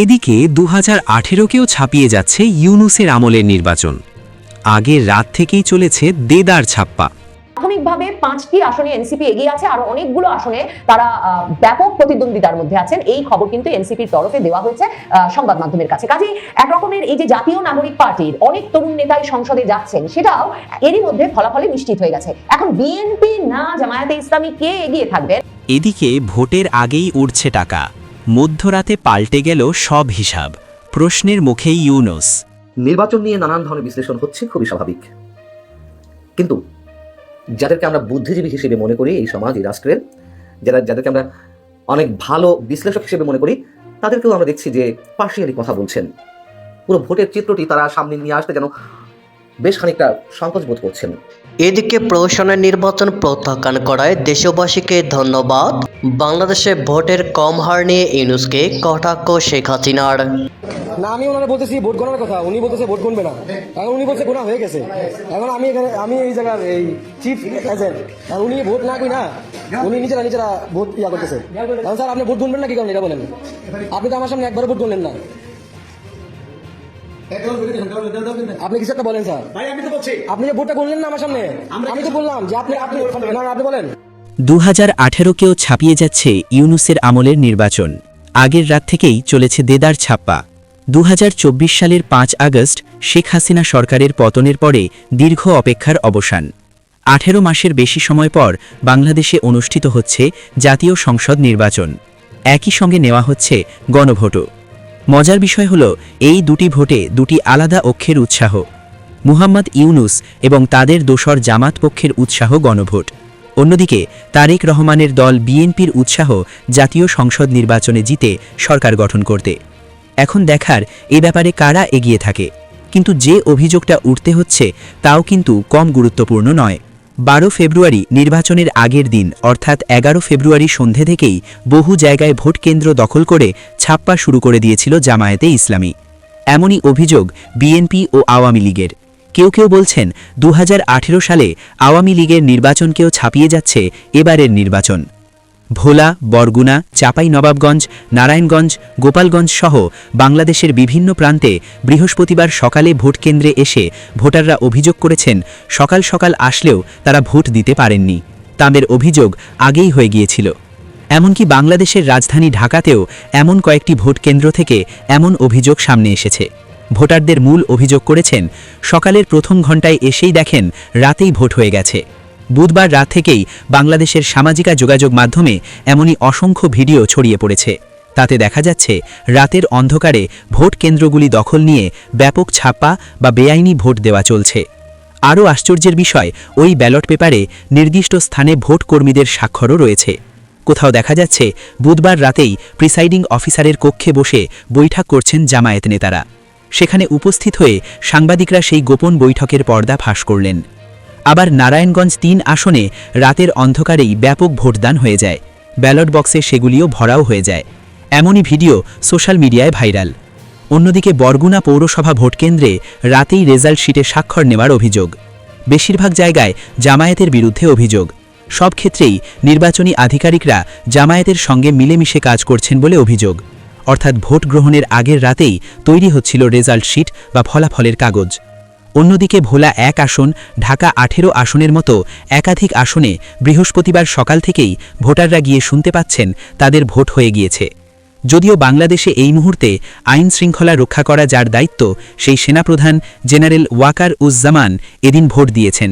এদিকে 2018কেও ছাপিয়ে যাচ্ছে ইউনূসের আমলের নির্বাচন। আগের রাত থেকেই চলেছে দেদার ছাপ্পা। প্রাথমিকভাবে 5টি আসনে এনসিপি এগিয়ে আছে, আর অনেকগুলো আসনে তারা ব্যাপক প্রতিদ্বন্দ্বিতার মধ্যে আছেন। এই খবর কিন্তু এনসিপির তরফে দেওয়া হয়েছে সংবাদ মাধ্যমের কাছে। কাজেই একরকমের এই যে জাতীয় নাগরিক পার্টির অনেক তরুণ নেতাই সংসদে যাচ্ছেন, সেটাও এরই মধ্যে ফলাফলে নিশ্চিত হয়ে গেছে। এখন বিএনপি না জামায়াতে ইসলামী কে এগিয়ে থাকবেন? এদিকে ভোটের আগেই উড়ছে টাকা, মধ্যরাতে পাল্টে গেল সব হিসাব, প্রশ্নের মুখেই ইউনূস। নির্বাচন নিয়ে নানান ধরনের বিশ্লেষণ হচ্ছে, খুবই স্বাভাবিক। কিন্তু যাদেরকে আমরা বুদ্ধিজীবী হিসেবে মনে করি এই সমাজ, এই রাষ্ট্রের, যাদেরকে আমরা অনেক ভালো বিশ্লেষক হিসেবে মনে করি, তাদেরকেও আমরা দেখছি যে পার্শিয়ালি কথা বলছেন। পুরো ভোটের চিত্রটি তারা সামনে নিয়ে আসতে যেন বেশ খানিকটা সংকোচ বোধ করছেন। এদিকে প্রহসনের নির্বাচন প্রত্যাখ্যান করায় দেশবাসীকে ধন্যবাদ। বাংলাদেশে ভোটের কম হার নিয়ে ইউনূসকে কটাক্ষ শেখ হাসিনার। না, আমি ওনারা বলতেছি ভোট গণার কথা, উনি বলতেছে ভোট গণবে না। এখন উনি বলছে গোনা হয়ে গেছে। এখন আমি এই জায়গার এই চিফ এজেন্ট, আর উনি ভোট না কই না, উনি নিজেরা ভোট করতেছে। এখন স্যার আপনি ভোট গণবেন না কি কারণ এটা বলেন? আপনি তো আমার সামনে একবারও ভোট গণলেন না। আপনি কিছু একটা বলেন স্যার। আপনি যে ভোটটা করলেন না আমার সামনে, আমি তো বললাম যে আপনি বলেন। 2018কেও ছাপিয়ে যাচ্ছে ইউনূসের আমলের নির্বাচন। আগের রাত থেকেই চলেছে দেদার ছাপ্পা। 2024 সালের 5 আগস্ট শেখ হাসিনা সরকারের পতনের পরে দীর্ঘ অপেক্ষার অবসান। 18 মাসের বেশি সময় পর বাংলাদেশে অনুষ্ঠিত হচ্ছে জাতীয় সংসদ নির্বাচন। একই সঙ্গে নেওয়া হচ্ছে গণভোটও। মজার বিষয় হল, এই দুটি ভোটে দুটি আলাদা অক্ষের উৎসাহ। মুহাম্মদ ইউনূস এবং তাদের দোসর জামাত পক্ষের উৎসাহ গণভোট। অন্যদিকে তারেক রহমানের দল বিএনপির উৎসাহ জাতীয় সংসদ নির্বাচনে জিতে সরকার গঠন করতে। এখন দেখার এ ব্যাপারে কারা এগিয়ে থাকে। কিন্তু যে অভিযোগটা উঠতে হচ্ছে তাও কিন্তু কম গুরুত্বপূর্ণ নয়। 12 ফেব্রুয়ারি নির্বাচনের আগের দিন, অর্থাৎ 11 ফেব্রুয়ারি সন্ধে থেকেই বহু জায়গায় ভোট কেন্দ্র দখল করে ছাপ্পা শুরু করে দিয়েছিল জামায়াতে ইসলামী। এমনই অভিযোগ বিএনপি ও আওয়ামী লীগের। কেউ কেউ বলছেন 2018 সালে আওয়ামী লীগের নির্বাচনকেও ছাপিয়ে যাচ্ছে এবারের নির্বাচন। ভোলা, বরগুনা, চাঁপাইনবাবগঞ্জ, নারায়ণগঞ্জ, গোপালগঞ্জ সহ বাংলাদেশের বিভিন্ন প্রান্তে বৃহস্পতিবার সকালে ভোট কেন্দ্রে এসে ভোটাররা অভিযোগ করেছেন সকাল সকাল আসলেও তারা ভোট দিতে পারেননি। তাদের অভিযোগ আগেই হয়ে গিয়েছিল। এমনকি বাংলাদেশের রাজধানী ঢাকাতেও এমন কয়েকটি ভোট কেন্দ্র থেকে এমন অভিযোগ সামনে এসেছে। ভোটারদের মূল অভিযোগ করেছেন সকালের প্রথম ঘণ্টায় এসেই দেখেন রাতেই ভোট হয়ে গেছে। বুধবার রাত থেকেই বাংলাদেশের সামাজিক যোগাযোগ মাধ্যমে এমনই অসংখ্য ভিডিও ছড়িয়ে পড়েছে। তাতে দেখা যাচ্ছে রাতের অন্ধকারে ভোট কেন্দ্রগুলি দখল নিয়ে ব্যাপক ছাপ্পা বা বেআইনি ভোট দেওয়া চলছে। আরও আশ্চর্যের বিষয়, ওই ব্যালট পেপারে নির্দিষ্ট স্থানে ভোট কর্মীদের স্বাক্ষরও রয়েছে। কোথাও দেখা যাচ্ছে বুধবার রাতেই প্রিসাইডিং অফিসারের কক্ষে বসে বৈঠক করছেন জামায়াত নেতারা। সেখানে উপস্থিত হয়ে সাংবাদিকরা সেই গোপন বৈঠকের পর্দা ফাঁস করলেন। আবার নারায়ণগঞ্জ 3 আসনে রাতের অন্ধকারেই ব্যাপক ভোটদান হয়ে যায়। ব্যালট বক্সে সেগুলিও ভরাও হয়ে যায়। এমনই ভিডিও সোশ্যাল মিডিয়ায় ভাইরাল। অন্যদিকে বরগুনা পৌরসভা ভোটকেন্দ্রে রাতেই রেজাল্ট শিটে স্বাক্ষর নেওয়ার অভিযোগ। বেশিরভাগ জায়গায় জামায়াতের বিরুদ্ধে অভিযোগ। সব ক্ষেত্রেই নির্বাচনী আধিকারিকরা জামায়াতের সঙ্গে মিলেমিশে কাজ করছেন বলে অভিযোগ। অর্থাৎ ভোট গ্রহণের আগের রাতেই তৈরি হচ্ছিল রেজাল্ট শিট বা ফলাফলের কাগজ। অন্যদিকে ভোলা 1 আসন, ঢাকা 18 আসনের মতো একাধিক আসনে বৃহস্পতিবার সকাল থেকেই ভোটাররা গিয়ে শুনতে পাচ্ছেন তাদের ভোট হয়ে গিয়েছে। যদিও বাংলাদেশে এই মুহূর্তে আইন শৃঙ্খলা রক্ষা করা যার দায়িত্ব, সেই সেনাপ্রধান জেনারেল ওয়াকার উজ্জামান এদিন ভোট দিয়েছেন।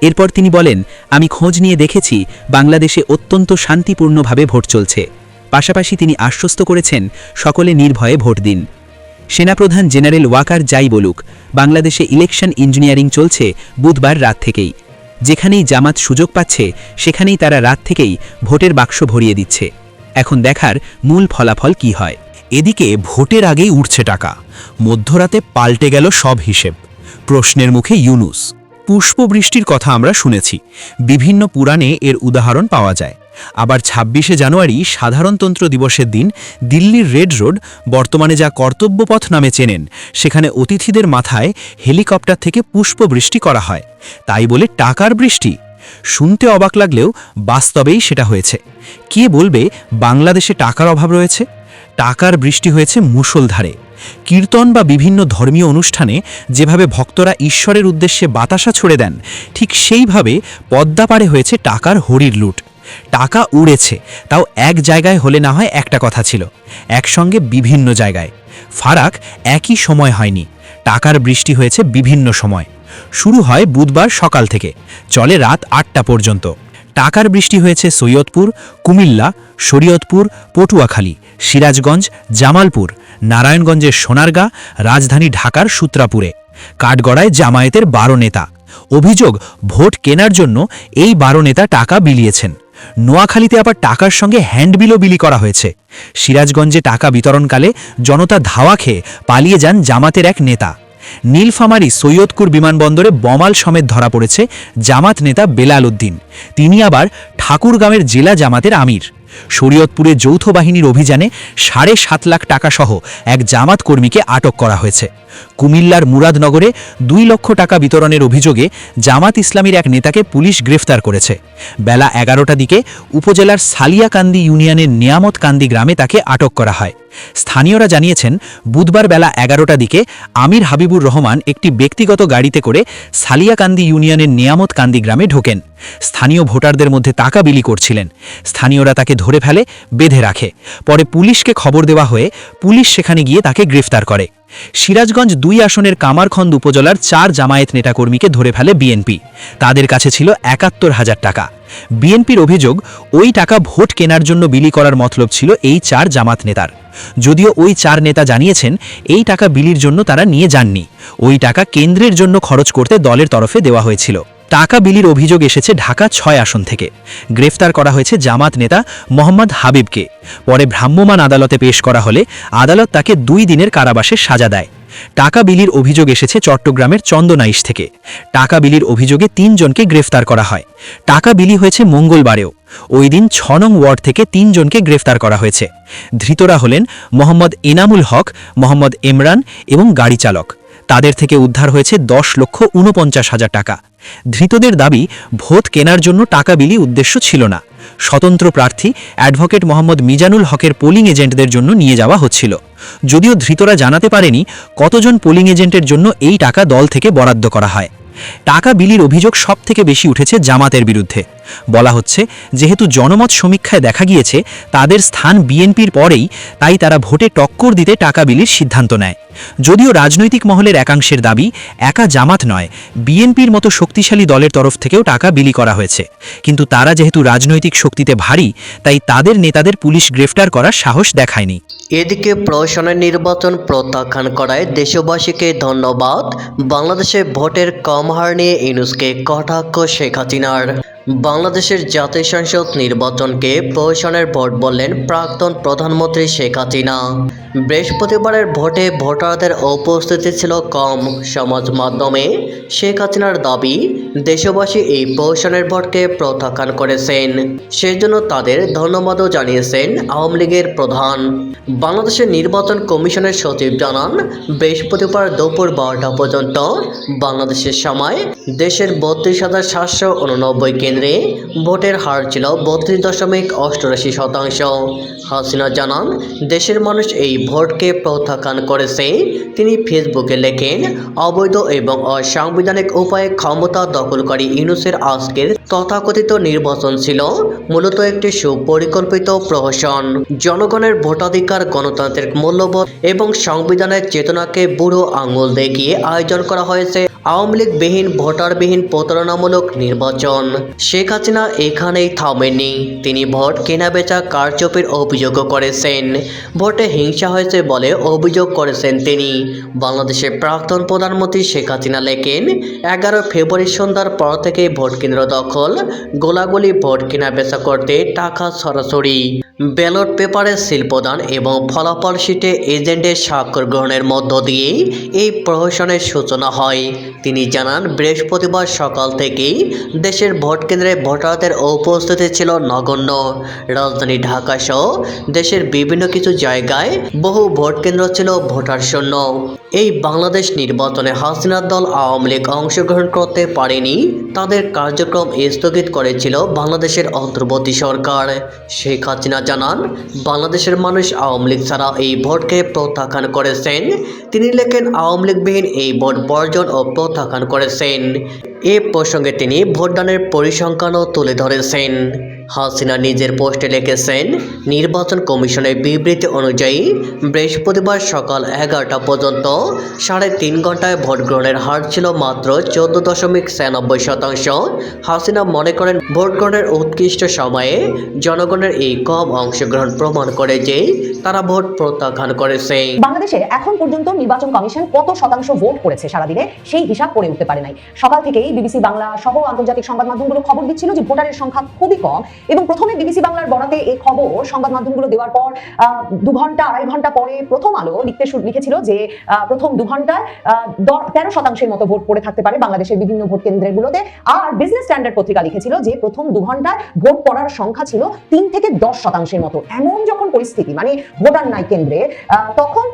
এরপর তিনি বলেন, আমি খোঁজ নিয়ে দেখেছি বাংলাদেশে অত্যন্ত শান্তিপূর্ণভাবে ভোট চলছে। পাশাপাশি তিনি আশ্বস্ত করেছেন সকলে নির্ভয়ে ভোট দিন। সেনাপ্রধান জেনারেল ওয়াকার যাই বলুক, বাংলাদেশে ইলেকশন ইঞ্জিনিয়ারিং চলছে বুধবার রাত থেকেই। যেখানেই জামাত সুযোগ পাচ্ছে সেখানেই তারা রাত থেকেই ভোটের বাক্স ভরিয়ে দিচ্ছে। এখন দেখার মূল ফলাফল কি হয়। এদিকে ভোটের আগেই উঠছে টাকা, মধ্যরাতে পাল্টে গেল সব হিসেব, প্রশ্নের মুখে ইউনূস। পুষ্পবৃষ্টির কথা আমরা শুনেছি, বিভিন্ন পুরাণে এর উদাহরণ পাওয়া যায়। আবার 26শে জানুয়ারি সাধারণতন্ত্র দিবসের দিন দিল্লির রেড রোড, বর্তমানে যা কর্তব্যপথ নামে চেনেন, সেখানে অতিথিদের মাথায় হেলিকপ্টার থেকে পুষ্পবৃষ্টি করা হয়। তাই বলে টাকার বৃষ্টি? শুনতে অবাক লাগলেও বাস্তবেই সেটা হয়েছে। কে বলবে বাংলাদেশে টাকার অভাব রয়েছে? টাকার বৃষ্টি হয়েছে মুষলধারে। কীর্তন বা বিভিন্ন ধর্মীয় অনুষ্ঠানে যেভাবে ভক্তরা ঈশ্বরের উদ্দেশ্যে বাতাসা ছড়ে দেন, ঠিক সেইভাবে পদ্মা পাড়ে হয়েছে টাকার হরির লুট। টাকা উড়েছে, তাও এক জায়গায় হলে না হয় একটা কথা ছিল, একসঙ্গে বিভিন্ন জায়গায়। ফারাক একই সময় হয়নি, টাকার বৃষ্টি হয়েছে বিভিন্ন সময়। শুরু হয় বুধবার সকাল থেকে, চলে রাত 8টা পর্যন্ত। টাকার বৃষ্টি হয়েছে সৈয়দপুর, কুমিল্লা, শরীয়তপুর, পটুয়াখালী, সিরাজগঞ্জ, জামালপুর, নারায়ণগঞ্জের সোনারগাঁ, রাজধানী ঢাকার সূত্রাপুরে। কাঠগড়ায় জামায়াতের 12 নেতা। অভিযোগ, ভোট কেনার জন্য এই 12 নেতা টাকা বিলিয়েছেন। নোয়াখালীতে আবার টাকার সঙ্গে হ্যান্ডবিলও বিলি করা হয়েছে। সিরাজগঞ্জে টাকা বিতরণকালে জনতা ধাওয়া খেয়ে পালিয়ে যান জামাতের এক নেতা। নীলফামারী সৈয়দপুর বিমানবন্দরে বমাল সমেত ধরা পড়েছে জামাত নেতা বেলাল উদ্দিন। তিনি আবার ঠাকুরগাঁওয়ের জেলা জামাতের আমির। শরীয়তপুরে যৌথ বাহিনীর অভিযানে 7.5 লাখ টাকা সহ এক জামাত কর্মীকে আটক করা হয়েছে। কুমিল্লার মুরাদনগরে 2 লক্ষ টাকা বিতরণের অভিযোগে জামাত ইসলামীর এক নেতাকে পুলিশ গ্রেফতার করেছে। বেলা 11টা দিকে উপজেলার সালিয়াকান্দি ইউনিয়নের নিয়ামতকান্দি গ্রামে তাকে আটক করা হয়। স্থানীয়রা জানিয়েছেন, বুধবার বেলা 11টা দিকে আমির হাবিবুর রহমান একটি ব্যক্তিগত গাড়িতে করে সালিয়াকান্দি ইউনিয়নের নিয়ামতকান্দি গ্রামে ঢোকেন। স্থানীয় ভোটারদের মধ্যে টাকা বিলি করছিলেন। স্থানীয়রা তাকে ধরে ফেলে, বেঁধে রাখে। পরে পুলিশকে খবর দেওয়া হয়ে পুলিশ সেখানে গিয়ে তাকে গ্রেফতার করে। সিরাজগঞ্জ 2 আসনের কামারখন্দ উপজেলার 4 জামায়াত নেতাকর্মীকে ধরে ফেলে বিএনপি। তাদের কাছে ছিল 71,000 টাকা। বিএনপির অভিযোগ, ওই টাকা ভোট কেনার জন্য বিলি করার মতলব ছিল এই 4 জামাত নেতার। যদিও ওই 4 নেতা জানিয়েছেন, এই টাকা বিলির জন্য তারা নিয়ে যাননি। ওই টাকা কেন্দ্রের জন্য খরচ করতে দলের তরফে দেওয়া হয়েছিল। টাকা বিলির অভিযোগ এসেছে ঢাকা 6 আসন থেকে। গ্রেফতার করা হয়েছে জামাত নেতা মোহাম্মদ হাবিবকে। পরে ভ্রাম্যমাণ আদালতে পেশ করা হলে আদালত তাকে 2 দিনের কারাবাসের সাজা দেয়। টাকা বিলির অভিযোগ এসেছে চট্টগ্রামের চন্দনাইশ থেকে। টাকা বিলির অভিযোগে 3 জনকে গ্রেফতার করা হয়। টাকা বিলি হয়েছে মঙ্গলবারেও। ওই দিন 6 নং ওয়ার্ড থেকে 3 জনকে গ্রেফতার করা হয়েছে। ধৃতরা হলেন মোহাম্মদ এনামুল হক, মোহাম্মদ ইমরান এবং গাড়ি চালক। তাদের থেকে উদ্ধার হয়েছে 10,49,000 টাকা। ধৃতদের দাবি, ভোট কেনার জন্য টাকা বিলি উদ্দেশ্য ছিল না। স্বতন্ত্র প্রার্থী অ্যাডভোকেট মোহাম্মদ মিজানুল হকের পোলিং এজেন্টদের জন্য নিয়ে যাওয়া হচ্ছিল। যদিও ধৃতরা জানাতে পারেনি কতজন পোলিং এজেন্টের জন্য এই টাকা দল থেকে বরাদ্দ করা হয়। টাকা বিলির অভিযোগ সবথেকে বেশি উঠেছে জামাতের বিরুদ্ধে। বলা হচ্ছে, যেহেতু জনমত সমীক্ষায় দেখা গিয়েছে তাদের স্থান বিএনপির পরেই, তাই তারা ভোটে টক্কর দিতে টাকা বিলির সিদ্ধান্ত নেয়। যদিও রাজনৈতিক মহলের একাংশের দাবি, একা জামাত নয়, বিএনপির মতো শক্তিশালী দলের তরফ থেকেও টাকা বিলি করা হয়েছে। কিন্তু তারা যেহেতু রাজনৈতিক শক্তিতে ভারী, তাই তাদের নেতাদের পুলিশ গ্রেফতার করার সাহস দেখায়নি। এদিকে প্রহসনের নির্বাচন প্রত্যাখ্যান করায় দেশবাসীকে ধন্যবাদ। বাংলাদেশে ভোটের কম হার নিয়ে ইউনূসকে কটাক্ষ শেখ হাসিনার। বাংলাদেশের জাতীয় সংসদ নির্বাচনকে প্রহসনের ভোট বললেন প্রাক্তন প্রধানমন্ত্রী শেখ হাসিনা। বৃহস্পতিবারের ভোটে ভোটারদের উপস্থিতি ছিল কম। সমাজ মাধ্যমে শেখ হাসিনার দাবি, দেশবাসী এই প্রহসনের ভোটকে প্রত্যাখ্যান করেছেন। সেজন্য তাদের ধন্যবাদও জানিয়েছেন আওয়ামী লীগের প্রধান। বাংলাদেশের নির্বাচন কমিশনের সচিব জানান, বৃহস্পতিবার দুপুর 12টা পর্যন্ত বাংলাদেশের সময় দেশের 32,789 কেন্দ্রে ভোটের হার ছিল 32.88%। হাসিনা জানান, দেশের মানুষ এই ভোটকে প্রত্যাখ্যান করেছে। তিনি ফেসবুকে লেখেন, অবৈধ এবং অসাংবিধানিক উপায়ে ক্ষমতা দখলকারী ইউনূসের আজকের তথাকথিত নির্বাচন ছিল মূলত একটি সুপরিকল্পিত প্রহসন। জনগণের ভোটাধিকার, গণতান্ত্রিক মূল্যবোধ এবং সংবিধানের চেতনাকে বুড়ো আঙুল দেখিয়ে আয়োজন করা হয়েছে আওয়ামী লীগবিহীন, ভোটারবিহীন প্রতারণামূলক নির্বাচন। শেখ হাসিনা এখানেই থামেননি। তিনি ভোট কেনাবেচা কারচুপির অভিযোগও করেছেন। ভোটে হিংসা হয়েছে বলে অভিযোগ করেছেন তিনি। বাংলাদেশের প্রাক্তন প্রধানমন্ত্রী শেখ হাসিনা লেখেন, 11 ফেব্রুয়ারি সন্ধ্যার পর থেকে ভোট কেন্দ্র দখল, গোলাগুলি, ভোট কেনাবেচা করতে টাকা সরাসরি, ব্যালট পেপারে সিল প্রদান এবং ফলাফল শিটে এজেন্টের স্বাক্ষর গ্রহণের মধ্য দিয়েই এই প্রহসনের সূচনা হয়। তিনি জানান, বৃহস্পতিবার সকাল থেকেই দেশের ভোট কেন্দ্রে ভোটারদের উপস্থিতি ছিল নগণ্য। রাজধানী ঢাকা সহ দেশের বিভিন্ন কিছু জায়গায় বহু ভোট কেন্দ্র ছিল ভোটার শূন্য। এই বাংলাদেশ নির্বাচনে হাসিনার দল আওয়ামী লীগ অংশগ্রহণ করতে পারেনি, তাদের কার্যক্রম স্থগিত করেছিল বাংলাদেশের অন্তর্বর্তী সরকার। শেখ হাসিনা জানান, বাংলাদেশের মানুষ আওয়ামী লীগ ছাড়া এই ভোটকে প্রত্যাখ্যান করেছেন। তিনি লেখেন, আওয়ামী লীগবিহীন এই ভোট বর্জন ও প্রত্যাখ্যান করেছেন। এ প্রসঙ্গে তিনি ভোটদানের পরিসংখ্যানও তুলে ধরেছেন। হাসিনা নিজের পোস্টে লিখেছেন, নির্বাচন কমিশনের বিবৃতি অনুযায়ী বৃহস্পতিবার সকাল 11টা পর্যন্ত 3.5 ঘন্টায় ভোট গ্রহণের হার ছিল মাত্র 14.96%। হাসিনা মনে করেন, ভোট গ্রহণের উৎকৃষ্ট সময়ে জনগণের এই কম অংশগ্রহণ প্রমাণ করে যে তারা ভোট প্রত্যাখ্যান করেছে। বাংলাদেশে এখন পর্যন্ত নির্বাচন কমিশন কত শতাংশ ভোট করেছে সারাদিনে সেই হিসাব করে উঠতে পারে নাই। সকাল থেকেই বিবিসি বাংলা সহ আন্তর্জাতিক সংবাদ মাধ্যমগুলো খবর দিচ্ছিল যে ভোটারের সংখ্যা খুবই কম, এবং প্রথমে বিবিসি বাংলার বরাতে এই খবর সংবাদ মাধ্যমগুলো দেওয়ার পর 2 ঘন্টা 2.5 ঘন্টা পরে প্রথম আলো লিখেছিল যে প্রথম 2 ঘন্টায় 13% মতো ভোট পড়ে থাকতে পারে বাংলাদেশের বিভিন্ন ভোট কেন্দ্রগুলোতে। আর বিজনেস স্ট্যান্ডার্ড পত্রিকা লিখেছিল যে প্রথম 2 ঘন্টায় ভোট পড়ার সংখ্যা ছিল 3 থেকে 10% মতো। এমন যখন পরিস্থিতি, মানে ভোটার নাই কেন্দ্রে, তখন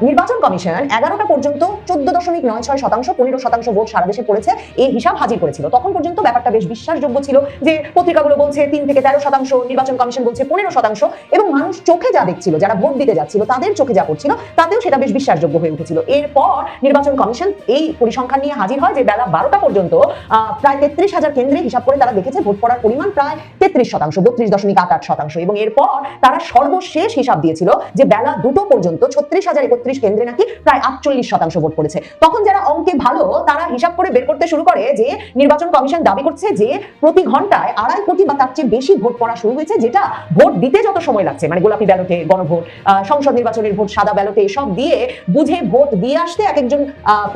নির্বাচন কমিশন 11টা পর্যন্ত 14.96%, 15% ভোট সারা দেশে পড়েছে এর হিসাব হাজির করেছিল। তখন পর্যন্ত ব্যাপারটা বেশ বিশ্বাসযোগ্য ছিল যে পত্রিকাগুলো বলছে 3 থেকে 13%, নির্বাচন কমিশন বলছে 15%, এবং মানুষ চোখে যা দেখছিল, যারা ভোট দিতে যাচ্ছিল তাদের চোখে যা পড়ছিল তাতেও সেটা বেশ বিশ্বাসযোগ্য হয়ে উঠেছিল। এরপর নির্বাচন কমিশন এই পরিসংখ্যান নিয়ে হাজির হয় যে বেলা 12টা পর্যন্ত প্রায় 33,000 কেন্দ্রে হিসাব করে তারা দেখেছে ভোট পড়ার পরিমাণ প্রায় 33%, 32.88%। এবং এরপর তারা সর্বশেষ হিসাব দিয়েছিল যে বেলা 2টো পর্যন্ত 36,031 কেন্দ্রে নাকি প্রায় 48% ভোট পড়েছে। তখন যারা অঙ্কে ভালো তারা হিসাব করে বের করতে শুরু করে যে নির্বাচন কমিশন দাবি করছে যে প্রতি ঘন্টায় 2.5 কোটি বা তার চেয়ে বেশি ভোট পড়া শুরু হয়েছে, যেটা ভোট দিতে যত সময় লাগছে, মানে গোলাপি ব্যালটে গণভোট, সংসদ নির্বাচনের ভোট সাদা ব্যালটে, এসব দিয়ে বুঝে ভোট দিয়ে আসতে এক একজন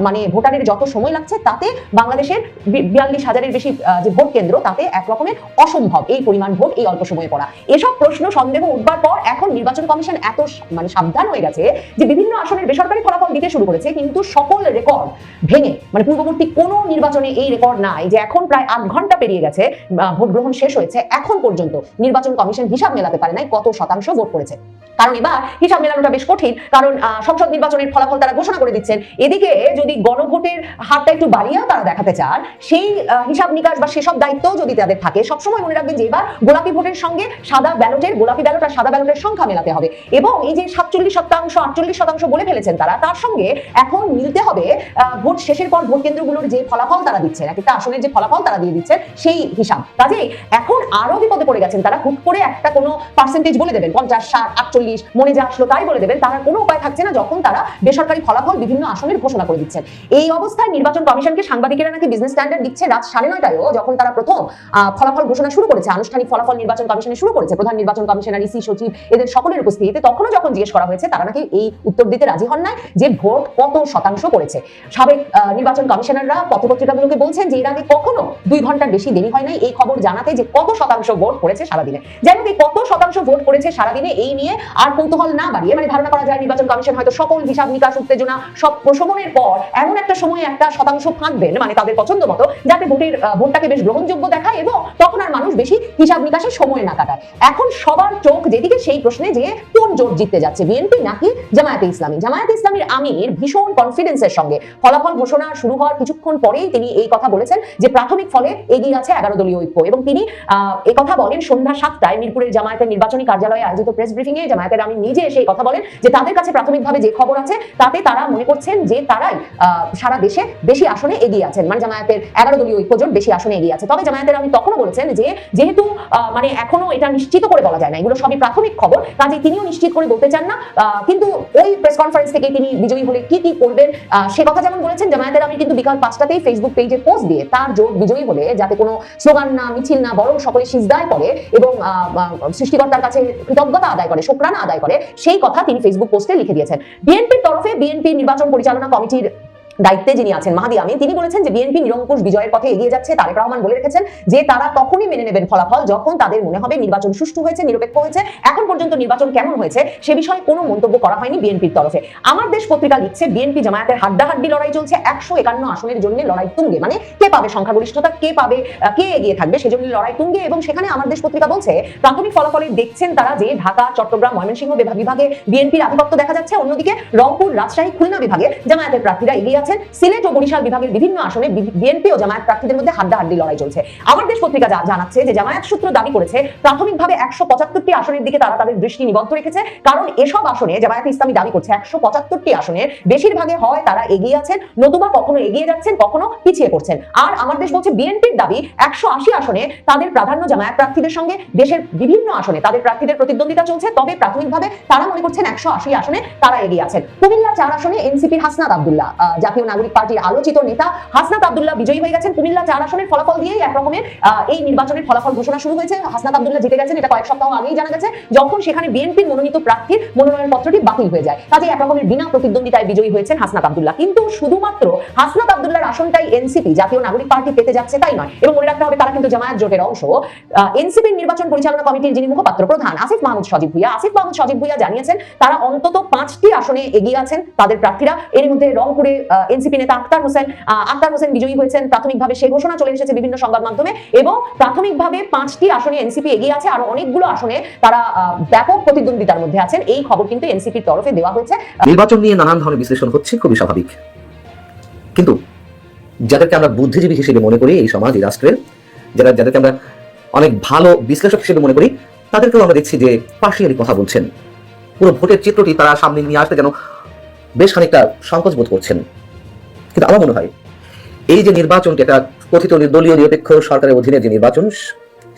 মানে ভোটারের যত সময় লাগছে, তাতে বাংলাদেশের 42,000-এর বেশি যে ভোট কেন্দ্র, তাতে এক রকমের অসম্ভব এই পরিমাণ ভোট এই অল্প সময়ে পড়া। এসব প্রশ্ন সন্দেহ উঠবার পর এখন নির্বাচন কমিশন এত মানে সাবধান হয়ে গেছে যে বিভিন্ন আসনের বেসরকারি ফলাফল দিতে শুরু করেছে, কিন্তু সকল রেকর্ড ভেঙে, মানে পূর্ববর্তী কোনো নির্বাচনে এই রেকর্ড নাই যে এখন প্রায় 8 ঘন্টা পেরিয়ে গেছে, ভোট গ্রহণ শেষ হয়েছে, এখন পর্যন্ত নির্বাচন কমিশন হিসাব মেলাতে পারে নাই কত শতাংশ ভোট পড়েছে। কারণ এবার হিসাব মেলানোটা বেশ কঠিন, কারণ সংসদ নির্বাচনের ফলাফল তারা ঘোষণা করে দিচ্ছেন। এদিকে যদি গণভোটের হারটা একটু বাড়িয়েও তারা দেখাতে চান, সেই হিসাব নিকাশ বা সেসব দায়িত্বও যদি তাদের থাকে, সবসময় মনে রাখবেন যে এবার গোলাপি ভোটের সঙ্গে সাদা ব্যালটের, গোলাপি ব্যালট আর সাদা ব্যালটের সংখ্যা মেলাতে হবে, এবং এই যে 47%, 48% বলে ফেলেছেন তারা, তার সঙ্গে এখন মিলতে হবে ভোট শেষের পর ভোট কেন্দ্রগুলোর যে ফলাফল তারা দিচ্ছেন, একটা আসনের যে ফলাফল তারা দিয়ে দিচ্ছেন সেই হিসাব। কাজেই এখন আরো বিপদে পড়ে গেছেন তারা। হুট করে একটা কোনো পার্সেন্টেজ বলে দেবেন, 50, 60, 48, মনে যা আসলো তাই বলে দেবেন, তারা কোনো উপায় থাকছে না যখন তারা বেসরকারি ফলাফল বিভিন্ন আসনের ঘোষণা করে দিচ্ছেন। এই অবস্থায় নির্বাচন কমিশনকে সাংবাদিকেরা নাকি বিজনেস স্ট্যান্ডার্ড দিচ্ছে রাত 9:30টায়ও, যখন তারা প্রথম ফলাফল ঘোষণা শুরু করেছে, আনুষ্ঠানিক ফলাফল নির্বাচন কমিশনে শুরু করেছে, প্রধান নির্বাচন কমিশনার, ইসি সচিব, এদের সকলের উপস্থিতিতে, তখনও যখন জিজ্ঞেস করা হয়েছে তারা নাকি এই উত্তর দিতে রাজি হন না যে ভোট কত শতাংশ পড়েছে। সাবেক নির্বাচন কমিশনাররা পত্রপত্রিকাগুলোকে বলছেন যে এর আগে কখনো 2 ঘন্টার বেশি দেরি হয় নাই এই খবর জানাতে যে কত শতাংশ ভোট পড়েছে সারাদিনে। যাই হোক, এই কত শতাংশ ভোট পড়েছে সারাদিনে এই নিয়ে আর কৌতূহল না বাড়িয়ে, মানে ধারণা করা যায় নির্বাচন কমিশন হয়তো সকল হিসাব নিকাশ, উত্তেজনা সব প্রশমনের পর এমন একটা সময়ে একটা শতাংশ ফাঁকবেন, মানে তাদের পছন্দ মতো, যাতে ভোটটাকে বেশ গ্রহণযোগ্য দেখায় এবং তখন আর মানুষ বেশি হিসাব নিকাশে সময় না কাটায়। এখন সবার চোখ যেদিকে সেই প্রশ্নে যে কোন জোট জিততে যাচ্ছে, বিএনপি নাকি জামায়াতে ইসলামী। জামায়াতে ইসলামীর আমির ভীষণ কনফিডেন্সের সঙ্গে ফলাফল ঘোষণা শুরু হওয়ার কিছুক্ষণ পরেই তিনি এই কথা বলেছেন যে প্রাথমিক ফলে এগিয়ে আছে 11 দলীয় ঐক্য, এবং তিনি এই কথা বলেন সন্ধ্যা 7টায় মিরপুরের জামায়াতের নির্বাচনী কার্যালয়ে আয়োজিত প্রেস ব্রিফিং এ। জামায়াতের আমির নিজে এসে এই কথা বলেন যে তাদের কাছে প্রাথমিকভাবে যে খবর আছে তাতে তারা মনে করছেন যে তারাই সারা দেশে বেশি আসনে এগিয়ে আছেন, মানে জামায়াতের 11 দলীয় ঐক্য জোট বেশি আসনে এগিয়ে আছে। তবে জামায়াতের আমির তখনও বলেছেন যে যেহেতু মানে এখনো এটা নিশ্চিত করে বলা যায় না, এগুলো সবই প্রাথমিক খবর, কাজে তিনিও নিশ্চিত করে বলতে চান না। কিন্তু ওই প্রেস কনফারেন্স থেকে তিনি বিজয়ী হলে কি কি করবেন সে কথা যেমন বলেছেন, জামায়াতের আমির কিন্তু বিকাল 5টাতেই ফেসবুক পেজে পোস্ট দিয়ে তার জোট বিজয়ী হলে যাতে কোনো স্লোগান না, মিছিল না, বরং সকলে সিজদায় পড়ে এবং সৃষ্টিকর্তার কাছে কৃতজ্ঞতা আদায় করে, শুকরানা আদায় করে, সেই কথা তিনি ফেসবুক পোস্টে লিখে দিয়েছেন। বিএনপির তরফে বিএনপি নির্বাচন পরিচালনা কমিটির দায়িত্বে যিনি আছেন মাহাদি আমিন, তিনি বলেছেন যে বিএনপি নিরঙ্কুশ বিজয়ের পথে এগিয়ে যাচ্ছে। তারেক রহমান বলে রেখেছেন যে তারা তখনই মেনে নেবেন ফলাফল যখন তাদের মনে হবে নির্বাচন সুষ্ঠু হয়েছে, নিরপেক্ষ হয়েছে। এখন পর্যন্ত নির্বাচন কেমন হয়েছে সে বিষয়ে কোনো মন্তব্য করা হয়নি বিএনপির তরফে। আমার দেশ পত্রিকা লিখছে বিএনপি জামায়াতের হাড্ডাহাড্ডি লড়াই চলছে, 151 আসনের জন্য লড়াই তুঙ্গে, মানে কে পাবে সংখ্যাগরিষ্ঠতা, কে এগিয়ে থাকবে সেজন্য লড়াই তুঙ্গে। এবং সেখানে আমার দেশ পত্রিকা বলছে প্রাথমিক ফলাফলে দেখছেন তারা যে ঢাকা, চট্টগ্রাম, ময়মনসিংহ বিভাগে বিএনপির আধিপত্য দেখা যাচ্ছে, অন্যদিকে রংপুর, রাজশাহী, খুলনা বিভাগে জামায়াতের প্রার্থীরা এগিয়ে আছেন। সিলেট ও বরিশাল বিভাগের বিভিন্ন আসনে বিএনপি ও জামায়াত প্রার্থীদের মধ্যে হাড্ডাহাড্ডি লড়াই চলছে। আমার দেশ পত্রিকা জানাচ্ছে যে জামায়াত সূত্র দাবি করেছে প্রাথমিকভাবে 175টি আসনের দিকে তারা তাদের দৃষ্টি নিবদ্ধ রেখেছে, কারণ এসব আসনে জামায়াত ইসলামী দাবি করছে 175টি আসনের বেশিরভাগে হয় তারা এগিয়ে আছেন, নতুবা কখনো এগিয়ে যাচ্ছেন, কখনো পিছিয়ে পড়ছেন। আর আমার দেশ বলছে বিএনপির দাবি 180 আসনে তাদের প্রাধান্য জামায়াত প্রার্থীদের সঙ্গে দেশের বিভিন্ন আসনে তাদের প্রার্থীদের প্রতিদ্বন্দ্বিতা চলছে, তবে প্রাথমিকভাবে তারা মনে করছেন 180 আসনে তারা এগিয়ে আছেন। কুমিল্লা 4 আসনে এনসিপির হাসনাত আব্দুল্লাহ, জাতীয় নাগরিক পার্টির আলোচিত নেতা হাসনাত আব্দুল্লাহ বিজয়ী হয়ে গেছেন। কুমিল্লা 4 আসনের ফলাফল দিয়েই একরকমের এই নির্বাচনের ফলাফল ঘোষণা শুরু হয়েছে। হাসনাত আব্দুল্লাহ জিতে গেছেন, এটা কয়েক সপ্তাহ আগেই জানা গেছে, যখন সেখানে বিএনপির মনোনীত প্রার্থীর মনোনয়ন পত্রটি বাতিল হয়ে যায়। কাজে একরকমের বিনা প্রতিদ্বন্দ্বিতায় বিজয়ী হয়েছেন হাসনাত আব্দুল্লাহ। কিন্তু শুধুমাত্র হাসনাত আব্দুল্লাহর আসনটাই এনসিপি জাতীয় নাগরিক পার্টি পেতে যাচ্ছে তাই নয়, এবং মনে রাখতে হবে তারা কিন্তু জামায়াত জোটের অংশ। এনসিপির নির্বাচন পরিচালনা কমিটির যিনি মুখপাত্র প্রধান আসিফ মাহমুদ সজীব ভুইয়া জানিয়েছেন তারা অন্তত 5টি আসনে এগিয়ে আছেন তাদের প্রার্থীরা। এর মধ্যে রংপুরে এনসিপি নেতা আক্তার হোসেন বিজয়ী হয়েছেন, প্রাথমিকভাবে সেই ঘোষণা চলে এসেছে বিভিন্ন সংবাদ মাধ্যমে, এবং প্রাথমিকভাবে 5টি আসনে এনসিপি এগিয়ে আছে, আর অনেকগুলো আসনে তারা ব্যাপক প্রতিদ্বন্দ্বিতার মধ্যে আছেন। এই খবর কিন্তু এনসিপির তরফে দেওয়া হয়েছে। নির্বাচন নিয়ে নানান ধরনের বিশ্লেষণ হচ্ছে, খুবই স্বাভাবিক। কিন্তু যাদেরকে আমরা বুদ্ধিজীবী হিসেবে মনে করি এই সমাজ, এই রাষ্ট্রের, যাদেরকে আমরা অনেক ভালো বিশ্লেষক হিসেবে মনে করি, তাদেরকেও আমরা দেখছি যে পার্শিয়ালি কথা বলছেন। পুরো ভোটের চিত্রটি তারা সামনে নিয়ে আসতে যেন বেশ খানিকটা সংকোচ বোধ করছেন। কিন্তু আমার মনে হয় এই যে নির্বাচনটি, একটা কথিত নির্দলীয় নিরপেক্ষ সরকারের অধীনে যে নির্বাচন,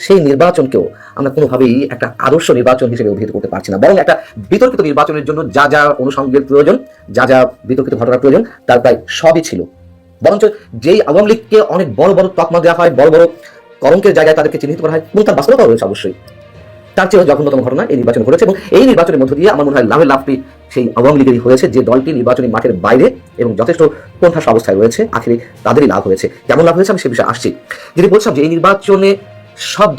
সেই নির্বাচনকেও আমরা কোনোভাবেই একটা আদর্শ নির্বাচন হিসেবে অভিহিত করতে পারছি না, বরং একটা বিতর্কিত নির্বাচনের জন্য যা যা অনুষঙ্গের প্রয়োজন, যা যা বিতর্কিত ঘটনার প্রয়োজন, তার প্রায় সবই ছিল। বরঞ্চ যেই আওয়ামী লীগকে অনেক বড় বড় তকমা দেওয়া হয়, বড় বড় কলঙ্কের জায়গায় তাদেরকে চিহ্নিত করা হয়, এবং তার বাস্তবতা রয়েছে অবশ্যই, তার চেয়েও জঘন্যতম ঘটনা এই নির্বাচন ঘটেছে। এবং এই নির্বাচনের মধ্য দিয়ে আমার মনে হয় লাভটি সেই আওয়ামী লীগেরই হয়েছে, যে দলটি নির্বাচনী মাঠের বাইরে এবং যথেষ্ট কোণঠাসা অবস্থায় রয়েছে, আখেরে তাদেরই লাভ হয়েছে। কেমন লাভ হয়েছে আমি সে বিষয়ে আসছি। যদি বলছিলাম যে এই নির্বাচনে সব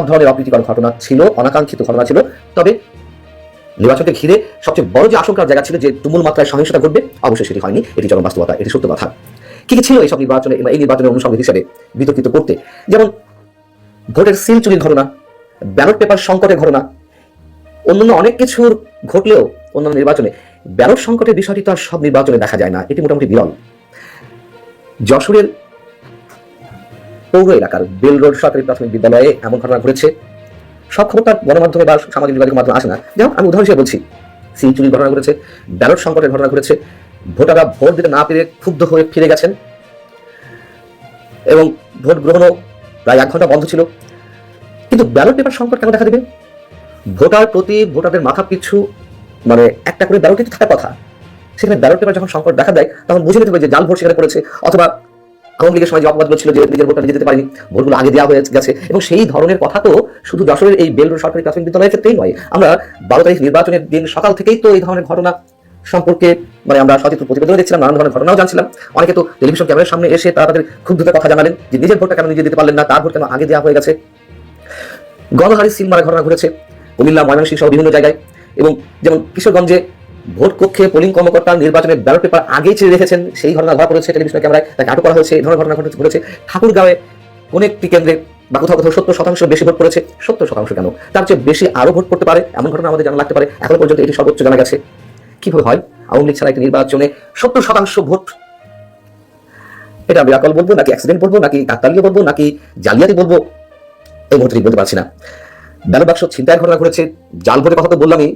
ধরনের অপ্রীতিকর ঘটনা ছিল, অনাকাঙ্ক্ষিত ঘটনা ছিল, তবে নির্বাচনকে ঘিরে সবচেয়ে বড় যে আশঙ্কার জায়গা ছিল যে তুমুল মাত্রায় সহিংসতা ঘটবে, অবশ্যই সেটি হয়নি। এটি চরম বাস্তবতা, এটি সত্য কথা। কি কি ছিল এইসব নির্বাচনে, এই নির্বাচনের অনুষঙ্গ হিসেবে বিতর্কিত করতে? যেমন ভোটের সিল চুরির ঘটনা, ব্যালট পেপার সংকটের ঘটনা, অন্যান্য অনেক কিছুর ঘটলেও অন্যান্য নির্বাচনে ব্যালট সংকটের বিষয়টি তো আর সব নির্বাচনে দেখা যায় না, এটি মোটামুটি বিরল। যশোরের পৌর এলাকার বেল রোড সরকারি প্রাথমিক বিদ্যালয়ে এমন ঘটনা ঘটেছে। সব খবর তার গণমাধ্যমে বা সামাজিক যোগাযোগ মাধ্যমে আসে না। যাই হোক, আমি উদাহরণ হিসেবে বলছি, সিল চুরির ঘটনা ঘটেছে, ব্যালট সংকটের ঘটনা ঘটেছে, ভোটাররা ভোট দিতে না পেরে ক্ষুব্ধ হয়ে ফিরে গেছেন, এবং ভোট গ্রহণও প্রায় 1 ঘন্টা বন্ধ ছিল। কিন্তু ব্যালট পেপার সংকট কেন দেখা দেবে? ভোটারদের মাথা পিছু মানে একটা করে ব্যালট পেপার থাকার কথা, সেখানে ব্যালট পেপার যখন সংকট দেখা দেয় তখন বুঝে নিতে হবে যে জাল ভোট সেখানে পড়েছে, অথবা আওয়ামী লীগের সময় যে অপবাদগুলো ছিল যে নিজের ভোটটা নিজে যেতে পারেনি, ভোটগুলো আগে দেওয়া হয়ে গেছে। এবং সেই ধরনের কথা তো শুধু যশোরের এই বেল রোড সরকারি প্রাথমিক বিদ্যালয়ের ক্ষেত্রেই নয়, আমরা 12 তারিখ নির্বাচনের দিন সকাল থেকেই তো এই ধরনের ঘটনা সম্পর্কে আমরা সচিত্র প্রতিবেদন দেখছিলাম, নানান ধরনের ঘটনাও জানছিলাম। অনেকে তো টেলিভিশন ক্যামেরার সামনে এসে তারা তাদের ক্ষুব্ধতার কথা জানালেন যে নিজের ভোটটা কেন নিজে দিতে পারলেন না, তার ভোট কেন আগে দেওয়া হয়ে গেছে। গণহারে সিল মারা ঘটনা ঘটেছে কুমিল্লা, ময়মনসিংহ সহ বিভিন্ন জায়গায়। এবং যেমন কিশোরগঞ্জে ভোট কক্ষে পোলিং কর্মকর্তা নির্বাচনের ব্যালট পেপার আগেই ছেড়ে রেখেছেন, সেই ঘটনা ধরা পড়েছে টেলিভিশন ক্যামেরায়, তাকে আটক করা হয়েছে। এই ধরনের ঘটনা ঘটেছে ঠাকুরগাঁওয়ে কোন একটি কেন্দ্রে বা কোথাও 70% বেশি ভোট পড়েছে। 70% কেন, তার চেয়ে বেশি আরো ভোট পড়তে পারে, এমন ঘটনা আমাদের জানা লাগতে পারে। এখনো পর্যন্ত এটি সর্বোচ্চ জানা গেছে। কিভাবে হয় আওয়ামী লীগ ছাড়া একটি নির্বাচনে 70% ভোট? এটা আমি আকল বলবো, নাকি অ্যাক্সিডেন্ট বলবো, নাকি কাকতালীয় বলবো, নাকি জালিয়াতি বলবো, এই মুহূর্তে বলতে পারছি না। ব্যালট বাক্স ছিনতাইয়ের ঘটনা ঘটেছে, জাল ভোটের কথা তো বললামই,